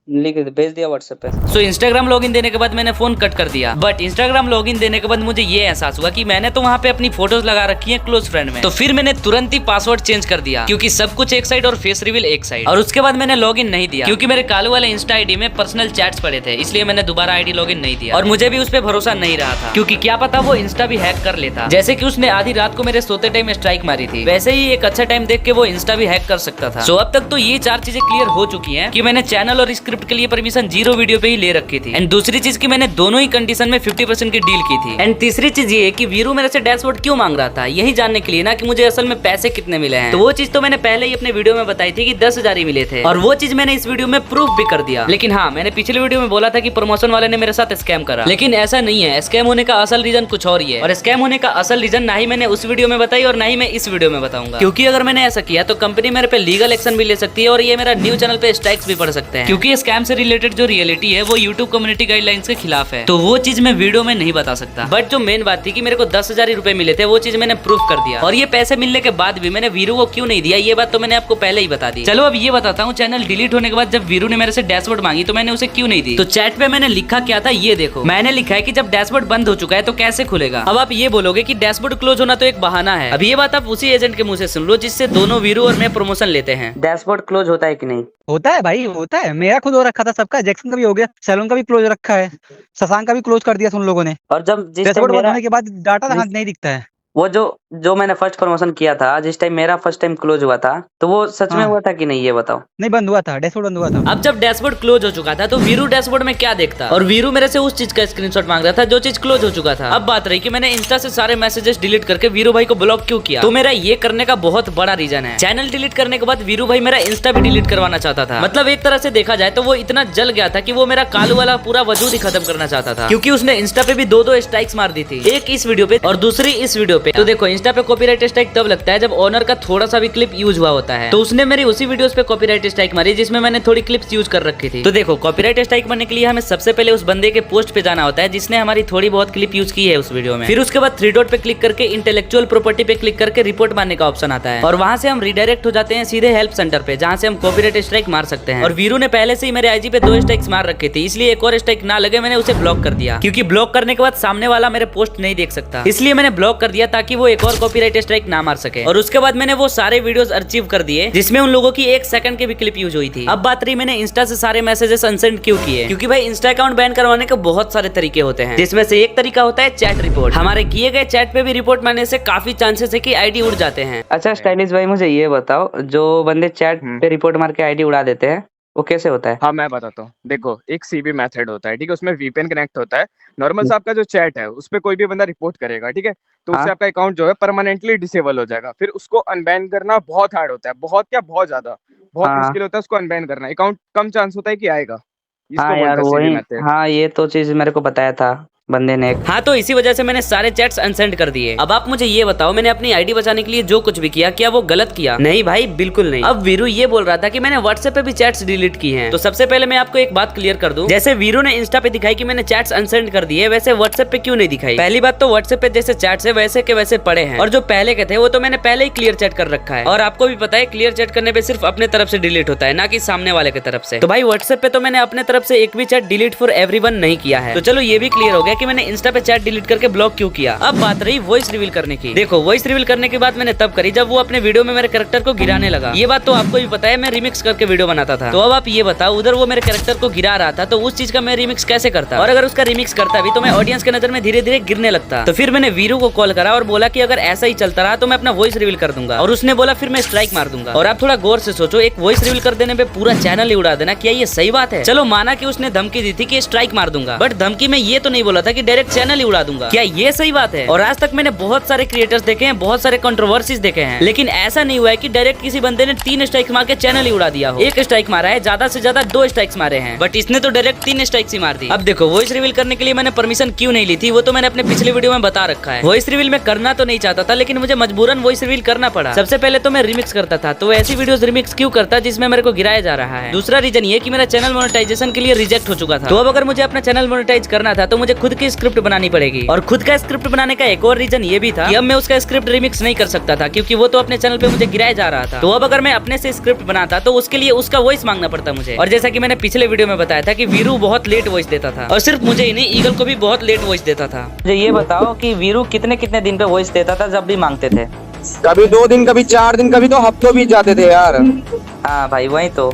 लिख भेज दिया व्हाट्सएप पे। सो इंस्टाग्राम लॉगिन देने के बाद मैंने फोन कट कर दिया। बट इंस्टाग्राम लॉगिन देने के बाद मुझे ये एहसास हुआ कि मैंने तो वहाँ पे अपनी फोटोज लगा रखी है क्लोज फ्रेंड में। तो फिर मैंने तुरंत ही पासवर्ड चेंज कर दिया क्योंकि सब कुछ एक साइड और फेस रिवील एक साइड। और उसके बाद मैंने लॉगिन नहीं दिया क्योंकि मेरे कालू वाले इंस्टा आईडी में पर्सनल चैट्स पड़े थे, इसलिए मैंने दोबारा आईडी लॉगिन नहीं दिया। और मुझे भी उस पर भरोसा नहीं रहा था क्योंकि क्या पता वो इंस्टा भी हैक कर लेता। जैसे कि उसने आधी रात को मेरे सोते टाइम स्ट्राइक मारी थी, वैसे ही एक अच्छा टाइम देख के वो इंस्टा भी हैक कर सकता था। सो अब तक तो ये 4 चीजें क्लियर हो चुकी है कि मैंने चैनल और स्क्रिप्ट के लिए परमिशन 0 वीडियो पे ही ले रखी थी। एंड दूसरी चीज की मैंने दोनों ही कंडीशन में 50% की डील की थी। एंड तीसरी चीज ये है कि वीरू मेरे से डैशबोर्ड क्यों मांग रहा था, यही जानने के लिए ना कि मुझे असल में पैसे कितने मिले हैं। तो वो चीज तो मैंने पहले ही अपने वीडियो में बताई थी कि 10,000 ही मिले थे और वो चीज मैंने इस वीडियो में प्रूफ भी कर दिया। लेकिन हाँ, मैंने पिछले वीडियो में बोला था कि प्रमोशन वाले ने मेरे साथ स्कैम करा, लेकिन ऐसा नहीं है। स्कैम होने का असल रीजन कुछ और ही है और स्कैम होने का असल रीजन ना ही मैंने उस वीडियो में बताई और ना ही मैं इस वीडियो में बताऊंगा क्योंकि अगर मैंने ऐसा किया तो कंपनी मेरे पे लीगल एक्शन भी ले सकती है और ये मेरा न्यू चैनल पे स्ट्राइक्स भी पड़ सकते हैं क्योंकि स्कैम से रिलेटेड जो रियलिटी है वो यूट्यूब कम्युनिटी गाइडलाइंस के खिलाफ है। तो वो चीज मैं वीडियो में नहीं बता सकता। बट जो मेन बात थी कि मेरे को 10,000 ही रुपए मिले थे, वो चीज मैंने प्रूफ कर दिया। और ये पैसे मिलने के बाद भी मैंने वीरू को क्यों नहीं दिया, ये बात तो मैंने आपको पहले ही बता दी। चलो अब ये बताता हूँ, चैनल डिलीट होने के बाद जब वीरू ने मेरे से डैशबोर्ड मांगी तो मैंने उसे क्यों नहीं दी। तो चैट पे मैंने लिखा क्या था ये देखो। मैंने लिखा है कि जब डैशबोर्ड बंद हो चुका है तो कैसे खुलेगा। अब आप ये बोलोगे कि डैशबोर्ड क्लोज होना तो एक बहाना है। अब ये बात आप उसी एजेंट के मुंह से सुन लो जिससे दोनों वीरू और मैं प्रमोशन लेते हैं। डैशबोर्ड क्लोज होता है कि नहीं? होता है भाई, होता है। मेरा खुद हो रखा था, सबका, जैक्सन का भी हो गया, सैलून का भी क्लोज रखा है, शशांक का भी क्लोज कर दिया उन लोगों ने। और जब जिस डैशबोर्ड टाइम बंद मेरा होने के बाद डाटा हाथ नहीं दिखता है। वो जो मैंने फर्स्ट प्रमोशन किया था, जिस टाइम मेरा फर्स्ट टाइम क्लोज हुआ था, तो वो सच में हाँ। हुआ था कि नहीं, ये बताओ। नहीं, बंद हुआ था, डैशबोर्ड बंद हुआ था। अब जब डैशबोर्ड क्लोज हो चुका था तो वीरू डैशबोर्ड में क्या देखता और वीरू मेरे से उस चीज का स्क्रीनशॉट मांग रहा था जो चीज क्लोज हो चुका था। अब बात रही कि मैंने इंस्टा से सारे मैसेजेस डिलीट करके वीरू भाई को ब्लॉक क्यों किया। तो मेरा ये करने का बहुत बड़ा रीजन है। चैनल डिलीट करने के बाद वीरू भाई मेरा इंस्टा भी डिलीट करवाना चाहता था। मतलब एक तरह से देखा जाए तो वो इतना जल गया था कि वो मेरा कालू वाला पूरा वजूद ही खत्म करना चाहता था क्योंकि उसने इंस्टा पे भी 2 स्ट्राइक्स मार दी थी, एक इस वीडियो पे और दूसरी इस वीडियो पे। तो देखो, इंस्टा पे कॉपीराइट स्ट्राइक तब लगता है जब ओनर का थोड़ा सा भी क्लिप यूज हुआ होता है। तो उसने मेरी उसी वीडियोस पे कॉपीराइट स्ट्राइक मारी जिसमें मैंने थोड़ी क्लिप्स यूज कर रखी थी। तो देखो, कॉपीराइट स्ट्राइक बनने के लिए हमें सबसे पहले उस बंदे के पोस्ट पे जाना होता है जिसने हमारी थोड़ी बहुत क्लिप यूज की है उस वीडियो में। फिर उसके बाद 3 डॉट पे क्लिक करके इंटेलेक्चुअल प्रॉपर्टी पे क्लिक करके रिपोर्ट मारने का ऑप्शन आता है और वहां से हम रिडायरेक्ट हो जाते हैं सीधे हेल्प सेंटर पे जहां से हम कॉपीराइट स्ट्राइक मार सकते हैं। और वीरू ने पहले से ही मेरे आईजी पे 2 स्ट्राइक्स मार रखे थे, इसलिए एक और स्ट्राइक ना लगे मैंने उसे ब्लॉक कर दिया क्योंकि ब्लॉक करने के बाद सामने वाला मेरे पोस्ट नहीं देख सकता, इसलिए मैंने ब्लॉक कर दिया ताकि वो एक और कॉपीराइट स्ट्राइक ना मार सके। और उसके बाद मैंने वो सारे वीडियोस अर्चीव कर दिए जिसमें उन लोगों की 1 सेकंड की भी क्लिप यूज हुई थी। अब बात रही मैंने इंस्टा से सारे मैसेजेस अनसेंड क्यों किए, क्योंकि भाई इंस्टा अकाउंट बैन करवाने के बहुत सारे तरीके होते हैं जिसमें से एक तरीका होता है चैट रिपोर्ट। हमारे किए गए चैट पे भी रिपोर्ट मारने से काफी चांसेस है कि आईडी उड़ जाते हैं। अच्छा स्टाइलिश भाई, मुझे ये बताओ, जो बंदे चैट पे रिपोर्ट मार के आईडी उड़ा देते हैं वो कैसे होता है? हाँ मैं बताता हूँ। देखो, एक सीबी मेथड होता है, ठीक है, उसमें वीपीएन कनेक्ट होता है। नॉर्मल सा आपका जो चैट है उस पे कोई भी बंदा रिपोर्ट करेगा, ठीक है, तो उससे हाँ। आपका अकाउंट जो है परमानेंटली डिसेबल हो जाएगा। फिर उसको अनबैन करना बहुत हार्ड होता है, बहुत क्या बहुत ज्यादा, बहुत हाँ। मुश्किल होता है उसको अनबैन करना। अकाउंट कम चांस होता है कि आएगा, इसको हाँ बोलते यार हैं वही, सीबी मेथड। हाँ ये तो चीज मेरे को बताया था, बंदे ने। हाँ, तो इसी वजह से मैंने सारे चैट्स अनसेंड कर दिए। अब आप मुझे ये बताओ, मैंने अपनी आईडी बचाने के लिए जो कुछ भी किया, क्या वो गलत किया? नहीं भाई, बिल्कुल नहीं। अब वीरू ये बोल रहा था कि मैंने व्हाट्सएप पे भी चैट्स डिलीट की हैं। तो सबसे पहले मैं आपको एक बात क्लियर कर दूं, जैसे वीरू ने इंस्टा पे दिखाई कि मैंने चैट्स अनसेंड कर दिए, वैसे व्हाट्सएप पे क्यों नहीं दिखाई? पहली बात तो व्हाट्सएप पे जैसे चैट्स है वैसे के वैसे पड़े हैं, और जो पहले के थे वो तो मैंने पहले ही क्लियर चैट कर रखा है। और आपको भी पता है, क्लियर चैट करने पे सिर्फ अपने तरफ से डिलीट होता है, ना कि सामने वाले की तरफ से। तो भाई व्हाट्सएप पे तो मैंने अपने तरफ से एक भी चैट डिलीट फॉर एवरीवन नहीं किया है। तो चलो ये भी क्लियर हो गया कि मैंने इंस्टा पे चैट डिलीट करके ब्लॉक क्यों किया। अब बात रही वॉइस रिवील करने की। देखो, वॉइस रिवील करने की बात मैंने तब करी जब वो अपने वीडियो में मेरे कैरेक्टर को गिराने लगा। ये बात तो आपको भी पता है, मैं रिमिक्स करके वीडियो बनाता था। तो अब आप ये बताओ, उधर वो मेरे कैरेक्टर को गिरा रहा था, तो उस चीज का मैं रिमिक्स कैसे करता? और अगर उसका रिमिक्स करता भी तो मैं ऑडियंस के नजर में धीरे धीरे गिरने लगता। तो फिर मैंने वीरू को कॉल करा और बोला कि अगर ऐसा ही चलता रहा तो मैं अपना वॉइस रिवील कर दूंगा। और उसने बोला फिर मैं स्ट्राइक मार दूंगा। और आप थोड़ा गौर से सोचो, एक वॉइस रिवील कर देने पे पूरा चैनल ही उड़ा देना, क्या ये सही बात है? चलो माना कि उसने धमकी दी थी कि स्ट्राइक मार दूंगा, बट धमकी में ये तो नहीं बोला था कि डायरेक्ट चैनल ही उड़ा दूंगा। क्या ये सही बात है? और आज तक मैंने बहुत सारे क्रिएटर्स देखे हैं, बहुत सारे कंट्रोवर्सीज देखे हैं, लेकिन ऐसा नहीं हुआ है कि डायरेक्ट किसी बंदे ने 3 स्ट्राइक मार के चैनल ही उड़ा दिया हो। 1 स्ट्राइक मारा है, ज्यादा से ज्यादा 2 स्ट्राइक्स मारे हैं, बट इसने तो डायरेक्ट 3 स्ट्राइक्स ही मार दी। अब देखो, वॉइस रिवील करने के लिए मैंने परमिशन क्यों नहीं ली थी, वो तो मैंने अपने पिछले वीडियो में बता रखा है। वॉइस रिवील मैं करना तो नहीं चाहता था, लेकिन मुझे मजबूरन वॉइस रिवील करना पड़ा। सबसे पहले तो मैं रिमिक्स करता था, तो ऐसी वीडियोस रिमिक्स क्यों करता जिसमें मेरे को गिराया जा रहा है। दूसरा रीजन ये कि मेरा चैनल मोनेटाइजेशन के लिए रिजेक्ट हो चुका था। तो अब अगर मुझे अपना चैनल मोनेटाइज करना था तो मुझे खुद की स्क्रिप्ट बनानी पड़ेगी। और खुद का स्क्रिप्ट बनाने का एक और रीजन ये भी था कि अब मैं उसका स्क्रिप्ट रिमिक्स नहीं कर सकता था, क्योंकि वो तो अपने चैनल पे मुझे गिराया जा रहा था। तो अब अगर मैं अपने से स्क्रिप्ट बनाता तो उसके लिए उसका वॉइस मांगना पड़ता मुझे। और जैसा कि मैंने पिछले वीडियो में बताया था कि वीरू बहुत लेट वॉइस देता था, और सिर्फ मुझे ही नहीं, ईगल को भी बहुत लेट वॉइस देता था। मुझे ये बताओ कि वीरू कितने कितने दिन पे वॉइस देता था जब भी मांगते थे? कभी 2 दिन, कभी 4 दिन, कभी तो हफ्तों बीत जाते थे यार। हाँ भाई, वही तो।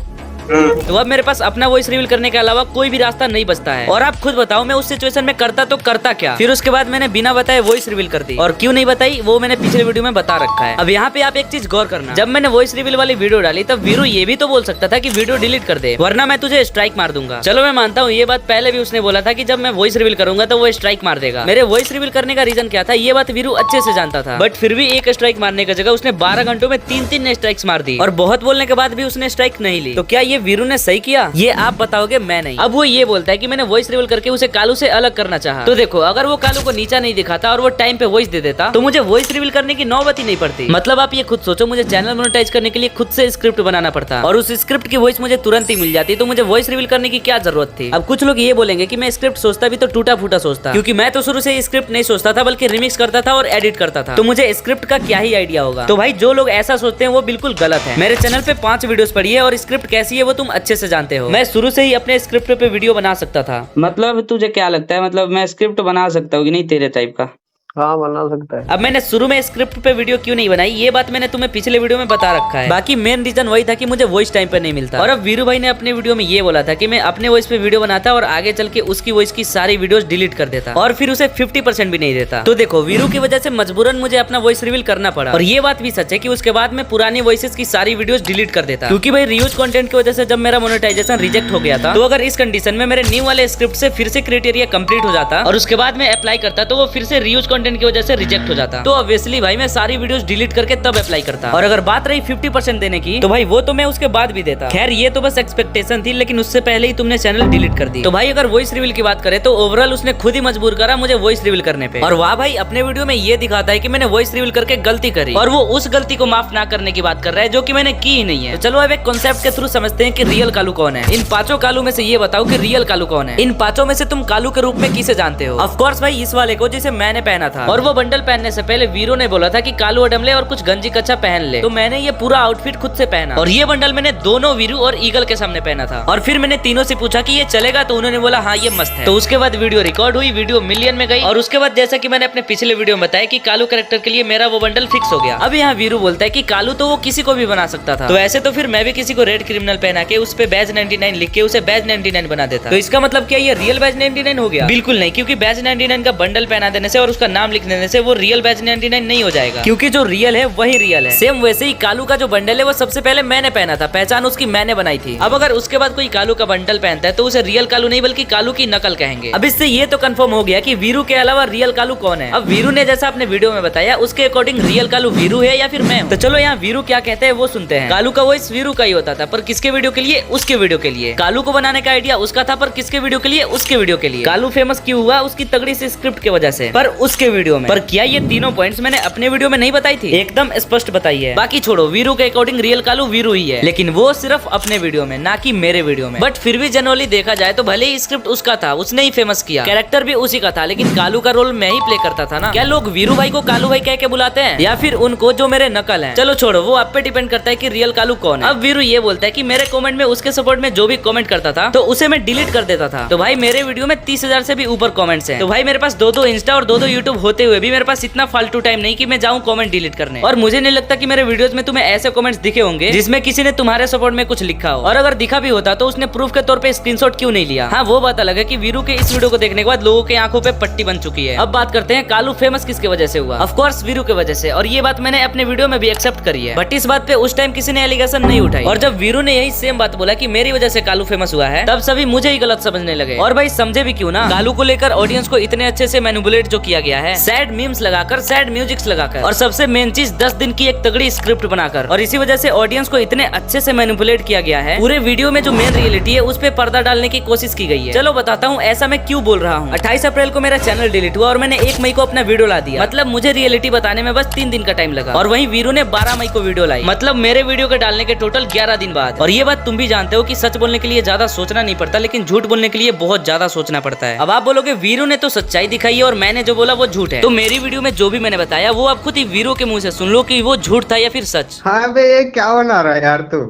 तो अब मेरे पास अपना वॉइस रिवील करने के अलावा कोई भी रास्ता नहीं बचता है। और आप खुद बताओ, मैं उस सिचुएशन में करता तो करता क्या? फिर उसके बाद मैंने बिना बताए वॉइस रिवील कर दी। और क्यों नहीं बताई वो मैंने पिछले वीडियो में बता रखा है। अब यहाँ पे आप एक चीज गौर करना, जब मैंने वॉइस रिवील वाली वीडियो डाली तब वीरू ये भी तो बोल सकता था कि वीडियो डिलीट कर दे, वरना मैं तुझे स्ट्राइक मार दूंगा। चलो मैं मानता हूँ, ये बात पहले भी उसने बोला था कि जब मैं वॉइस रिवील करूंगा तो वो स्ट्राइक मार देगा। मेरे वॉइस रिवील करने का रीजन क्या था, ये बात वीरू अच्छे से जानता था, बट फिर भी 1 स्ट्राइक मारने की जगह उसने 12 घंटों में 3-3 स्ट्राइक्स मार दी। और बहुत बोलने के बाद भी उसने स्ट्राइक नहीं ली। तो क्या ये वीरू ने सही किया? ये आप बताओगे, मैं नहीं। अब वो ये बोलता है कि मैंने वॉइस रिवील करके उसे कालू से अलग करना चाहा। तो देखो, अगर वो कालू को नीचा नहीं दिखाता और वो टाइम पे वॉइस दे देता तो मुझे वॉइस रिवील करने की नौबत ही नहीं पड़ती। मतलब आप ये खुद सोचो, मुझे चैनल मोनेटाइज करने के लिए खुद से स्क्रिप्ट बनाना पड़ता और उस स्क्रिप्ट की वॉइस मुझे तुरंत ही मिल जाती, तो मुझे वॉइस रिवील करने की क्या जरूरत थी? अब कुछ लोग ये बोलेंगे कि मैं स्क्रिप्ट सोचता भी तो टूटा फूटा सोचता, क्योंकि मैं तो शुरू से स्क्रिप्ट नहीं सोचता था बल्कि रिमिक्स करता था और एडिट करता था, तो मुझे स्क्रिप्ट का क्या ही आइडिया होगा। तो भाई, जो लोग ऐसा सोचते हैं वो बिल्कुल गलत है। मेरे चैनल पे 5 वीडियोस पड़ी है और स्क्रिप्ट कैसी है वो तुम अच्छे से जानते हो। मैं शुरू से ही अपने स्क्रिप्ट पे वीडियो बना सकता था। मतलब तुझे क्या लगता है, मतलब मैं स्क्रिप्ट बना सकता हूँ कि नहीं तेरे टाइप का? हाँ, बना सकता है। अब मैंने शुरू में स्क्रिप्ट पे वीडियो क्यों नहीं बनाई, ये बात मैंने तुम्हें पिछले वीडियो में बता रखा है। बाकी मेन रीजन वही था कि मुझे वॉइस टाइम पे नहीं मिलता। और अब वीरू भाई ने अपने वीडियो में ये बोला था कि मैं अपने वॉइस पे वीडियो बनाता और आगे चल के उसकी वॉइस की सारी वीडियोस डिलीट कर देता और फिर उसे 50% भी नहीं देता। तो देखो, वीरू की वजह से मजबूरन मुझे अपना वॉइस रिवील करना पड़ा। और ये बात भी सच है कि उसके बाद मैं पुरानी वॉइसेस की सारी वीडियोस डिलीट कर देता, क्योंकि भाई रीयूज कंटेंट की वजह से जब मेरा मोनेटाइजेशन रिजेक्ट हो गया था, तो अगर इस कंडीशन में मेरे न्यू वाले स्क्रिप्ट से फिर से क्राइटेरिया कंप्लीट हो जाता और उसके बाद मैं अप्लाई करता तो वो फिर से रीयूज कंटेंट की वजह से रिजेक्ट हो जाता, तो ऑब्वियसली भाई मैं सारी वीडियोस डिलीट करके तब अप्लाई करता। और अगर बात रही 50% देने की, तो भाई वो तो मैं उसके बाद भी देता। खैर, ये तो बस एक्सपेक्टेशन थी, लेकिन उससे पहले ही तुमने चैनल डिलीट कर दी। तो भाई अगर वॉइस रिवील की बात करें तो ओवरऑल उसने खुद ही मजबूर करा मुझे वॉइस रिवील करने पे। और वाह भाई, अपने वीडियो में ये दिखाता है कि मैंने वॉइस रिवील करके गलती करी और वो उस गलती को माफ ना करने की बात कर रहा है जो कि मैंने की ही नहीं है। तो चलो अब एक कॉन्सेप्ट के थ्रू समझते हैं कि रियल कालू कौन है। इन 5 कालू में से ये बताओ कि रियल कालू कौन है। इन 5 में से तुम कालू के रूप में किसे जानते हो? ऑफ कोर्स भाई, इस वाले को जिसे मैंने पहना था। और वो बंडल पहनने से पहले वीरू ने बोला था कि कालू अडम ले और कुछ गंजी कच्चा पहन ले, तो मैंने ये पूरा आउटफिट खुद से पहना। और ये बंडल मैंने दोनों वीरू और ईगल के सामने पहना था। और फिर मैंने तीनों से पूछा कि ये चलेगा, तो उन्होंने बोला हाँ ये मस्त है। तो उसके बाद वीडियो रिकॉर्ड हुई, वीडियो मिलियन में गई। और उसके बाद जैसा कि मैंने अपने पिछले वीडियो में बताया कि कालू कैरेक्टर के लिए मेरा वो बंडल फिक्स हो गया। अब यहाँ वीरू बोलता है कि कालू तो वो किसी को भी बना सकता था, तो ऐसे तो फिर मैं भी किसी को रेड क्रिमिनल पहना के उस पे बैज 99 लिख के उसे बैज 99 बना देता। तो इसका मतलब क्या ये रियल बैज 99 हो गया? बिल्कुल नहीं, क्योंकि बैज 99 का बंडल पहना देने से और उसका नाम लिख देने से वो रियल बैच 99 नहीं हो जाएगा, क्योंकि जो रियल है वही रियल है। सेम वैसे ही कालू का जो बंडल है वो सबसे पहले मैंने पहना था, पहचान उसकी मैंने बनाई थी। अब अगर उसके बाद कोई कालू का बंडल पहनता है तो उसे रियल कालू नहीं बल्कि कालू की नकल कहेंगे। अब इससे ये तो कंफर्म हो गया कि वीरू के अलावा रियल कालू कौन है। अब वीरू ने जैसा अपने वीडियो में बताया उसके अकॉर्डिंग रियल कालू वीरू है या फिर मैं हूं। तो चलो यहाँ वीरू क्या कहते हैं वो सुनते हैं। कालू का वॉइस वीरू का ही होता था, पर किसके वीडियो के लिए? उसके वीडियो के लिए। कालू को बनाने का आइडिया उसका था, पर किसके वीडियो के लिए? उसके वीडियो के लिए। कालू फेमस क्यों हुआ? उसकी तगड़ी सी स्क्रिप्ट की वजह से, पर उसके वीडियो में। पर क्या ये तीनों पॉइंट्स मैंने अपने वीडियो में नहीं बताई थी? एकदम स्पष्ट बताई है। बाकी छोड़ो, वीरू के अकॉर्डिंग रियल कालू वीरू ही है, लेकिन वो सिर्फ अपने वीडियो में, ना कि मेरे वीडियो में। बट फिर भी जनरली देखा जाए तो भले ही स्क्रिप्ट उसका था, उसने ही फेमस किया, कैरेक्टर भी उसी का था, लेकिन कालू का रोल मैं ही प्ले करता था ना। क्या लोग वीरू भाई को कालू भाई कह के बुलाते हैं, या फिर उनको जो मेरे नकल है? चलो छोड़ो, वो आप पे डिपेंड करता है कि रियल कालू कौन है। अब वीरू ये बोलता है कि मेरे कमेंट में उसके सपोर्ट में जो भी कमेंट करता था तो उसे मैं डिलीट कर देता था। तो भाई मेरे वीडियो में 30,000 से भी ऊपर कमेंट्स हैं। तो भाई मेरे पास दो इंस्टा और दो यूट्यूब होते हुए भी मेरे पास इतना फालतू टाइम नहीं कि मैं जाऊं कमेंट डिलीट करने। और मुझे नहीं लगता कि मेरे वीडियोस में तुम्हें ऐसे कमेंट्स दिखे होंगे जिसमें किसी ने तुम्हारे सपोर्ट में कुछ लिखा हो, और अगर दिखा भी होता तो उसने प्रूफ के तौर पे स्क्रीनशॉट क्यों नहीं लिया। हाँ, वो बात अलग है कि वीरू के इस वीडियो को देखने के बाद लोगों की आंखों पे पट्टी बन चुकी है। अब बात करते हैं कालू फेमस किसके वजह से हुआ। ऑफ कोर्स वीरू के वजह से, और ये बात मैंने अपने वीडियो में भी एक्सेप्ट करी है। बट इस बात पे उस टाइम किसी ने एलिगेशन नहीं उठाई, और जब वीरू ने यही सेम बात बोला कि मेरी वजह से कालू फेमस हुआ है, तब सभी मुझे ही गलत समझने लगे। और भाई समझे भी क्यों ना, कालू को लेकर ऑडियंस को इतने अच्छे से मैनिपुलेट जो किया गया है, सैड मीम्स लगाकर, सैड म्यूजिक्स लगाकर, और सबसे मेन चीज 10 दिन की एक तगड़ी स्क्रिप्ट बनाकर, और इसी वजह से ऑडियंस को इतने अच्छे से मैनिपुलेट किया गया है। पूरे वीडियो में जो मेन रियलिटी है उस पे पर्दा डालने की कोशिश की गई है। चलो बताता हूँ ऐसा मैं क्यों बोल रहा हूँ। 28 अप्रैल को मेरा चैनल डिलीट हुआ और मैंने 1 मई को अपना वीडियो ला दिया। मतलब मुझे रियलिटी बताने में बस 3 दिन का टाइम लगा, और वहीं वीरू ने 12 मई को वीडियो लाई। मतलब मेरे वीडियो के डालने के टोटल 11 दिन बाद। और ये बात तुम भी जानते हो कि सच बोलने के लिए ज्यादा सोचना नहीं पड़ता, लेकिन झूठ बोलने के लिए बहुत ज्यादा सोचना पड़ता है। अब आप बोलोगे वीरू ने तो सच्चाई दिखाई है और मैंने जो बोला वो झूठ है। तो मेरी वीडियो में जो भी मैंने बताया वो आप खुद ही वीरू के मुंह से सुन लो कि वो झूठ था या फिर सच। हाँ बे, ये क्या बना रहा है यार तू?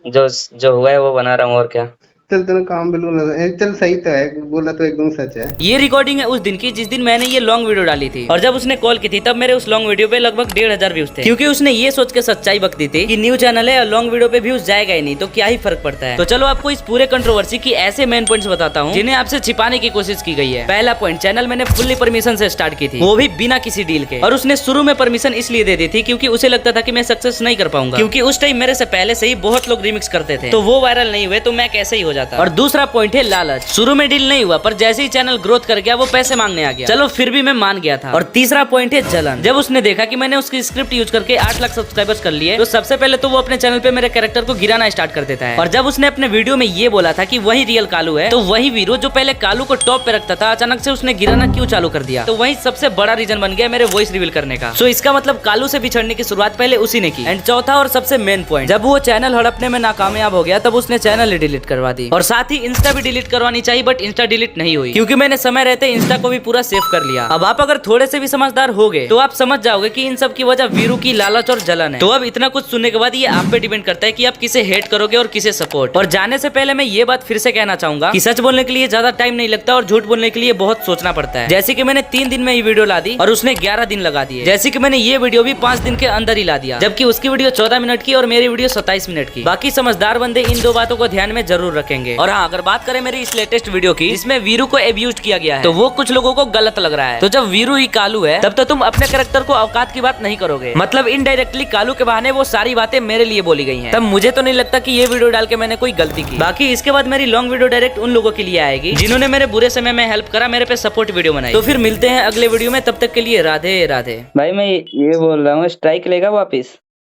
जो हुआ है वो बना रहा हूँ, और क्या। चल तेरा काम बिल्कुल चल सही तो है, बोला तो एकदम सच है। ये रिकॉर्डिंग है उस दिन की जिस दिन मैंने ये लॉन्ग वीडियो डाली थी, और जब उसने कॉल की थी तब मेरे उस लॉन्ग वीडियो पे लगभग 1,500 व्यूज थे, क्योंकि उसने ये सोच के सच्चाई बक दी थी कि न्यू चैनल है और लॉन्ग वीडियो पे व्यूज जाएगा ही नहीं, तो क्या ही फर्क पड़ता है। तो चलो आपको इस पूरे कंट्रोवर्सी की ऐसे मेन पॉइंट्स बताता हूँ जिन्हें आपसे छिपाने की कोशिश की गई है। पहला पॉइंट, चैनल मैंने फुल्ली परमिशन से स्टार्ट की थी, वो भी बिना किसी डील के। और उसने शुरू में परमिशन इसलिए दे दी थी क्योंकि उसे लगता था कि मैं सक्सेस नहीं कर पाऊंगा, क्योंकि उस टाइम मेरे से पहले से ही बहुत लोग रिमिक्स करते थे, तो वो वायरल नहीं हुए तो मैं कैसे ही हो जाता। और दूसरा पॉइंट है लालच। शुरू में डील नहीं हुआ, पर जैसे ही चैनल ग्रोथ कर गया वो पैसे मांगने आ गया। चलो फिर भी मैं मान गया था। और तीसरा पॉइंट है जलन। जब उसने देखा कि मैंने उसकी स्क्रिप्ट यूज करके 8 लाख सब्सक्राइबर्स कर लिए, तो सबसे पहले तो वो अपने चैनल पे मेरे कैरेक्टर को गिराना स्टार्ट कर देता है। और जब उसने अपने वीडियो में ये बोला था कि वही रियल कालू है, तो वही वीरू जो पहले कालू को टॉप पे रखता था, अचानक से उसने गिराना क्यों चालू कर दिया? तो वही सबसे बड़ा रीजन बन गया मेरे वॉइस रिवील करने का। सो इसका मतलब कालू से बिछड़ने की शुरुआत पहले उसी ने की। एंड चौथा और सबसे मेन पॉइंट, जब वो चैनल हड़पने में नाकामयाब हो गया तब उसने चैनल ही डिलीट करवा दी। और साथ ही इंस्टा भी डिलीट करवानी चाहिए, बट इंस्टा डिलीट नहीं हुई, क्योंकि मैंने समय रहते इंस्टा को भी पूरा सेव कर लिया। अब आप अगर थोड़े से भी समझदार हो गए तो आप समझ जाओगे कि इन सब की वजह वीरू की लालच और जलन है। तो अब इतना कुछ सुनने के बाद ये आप पे डिपेंड करता है कि आप किसे हेट करोगे और किसे सपोर्ट। और जाने से पहले मैं ये बात फिर से कहना चाहूंगा कि सच बोलने के लिए ज्यादा टाइम नहीं लगता और झूठ बोलने के लिए बहुत सोचना पड़ता है। जैसे कि मैंने 3 दिन में ये वीडियो ला दी और उसने 11 दिन लगा दिए। जैसे कि मैंने ये वीडियो भी 5 दिन के अंदर ही ला दिया, जबकि उसकी वीडियो 14 मिनट की और मेरी वीडियो 27 मिनट की। बाकी समझदार बंदे इन 2 बातों को ध्यान में जरूर रखेंगे। और हाँ, अगर बात करें मेरी इस लेटेस्ट वीडियो की जिसमें वीरू को एब्यूज किया गया है, तो वो कुछ लोगों को गलत लग रहा है। तो जब वीरू ही कालू है तब तो तुम अपने कैरेक्टर को औकात की बात नहीं करोगे। मतलब इनडायरेक्टली कालू के बहाने वो सारी बातें मेरे लिए बोली गई हैं। तब मुझे तो नहीं लगता कि ये वीडियो डाल के मैंने कोई गलती की। बाकी इसके बाद मेरी लॉन्ग वीडियो डायरेक्ट उन लोगों के लिए आएगी जिन्होंने मेरे बुरे समय में हेल्प करा, मेरे पे सपोर्ट वीडियो बनाई। तो फिर मिलते हैं अगले वीडियो में, तब तक के लिए राधे राधे। भाई मैं ये बोल रहा हूँ, स्ट्राइक लेगा वापिस?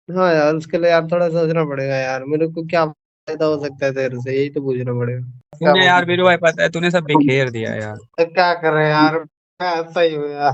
हाँ यार, उसके लिए यार थोड़ा सोचना पड़ेगा यार। मेरे को क्या फायदा हो सकता है तेरे से, यही तो पूछना पड़ेगा। तूने यार वीरू भाई, पता है तूने सब बिखेर दिया यार। क्या कर रहे हैं यार, मैं ऐसा ही हूँ यार।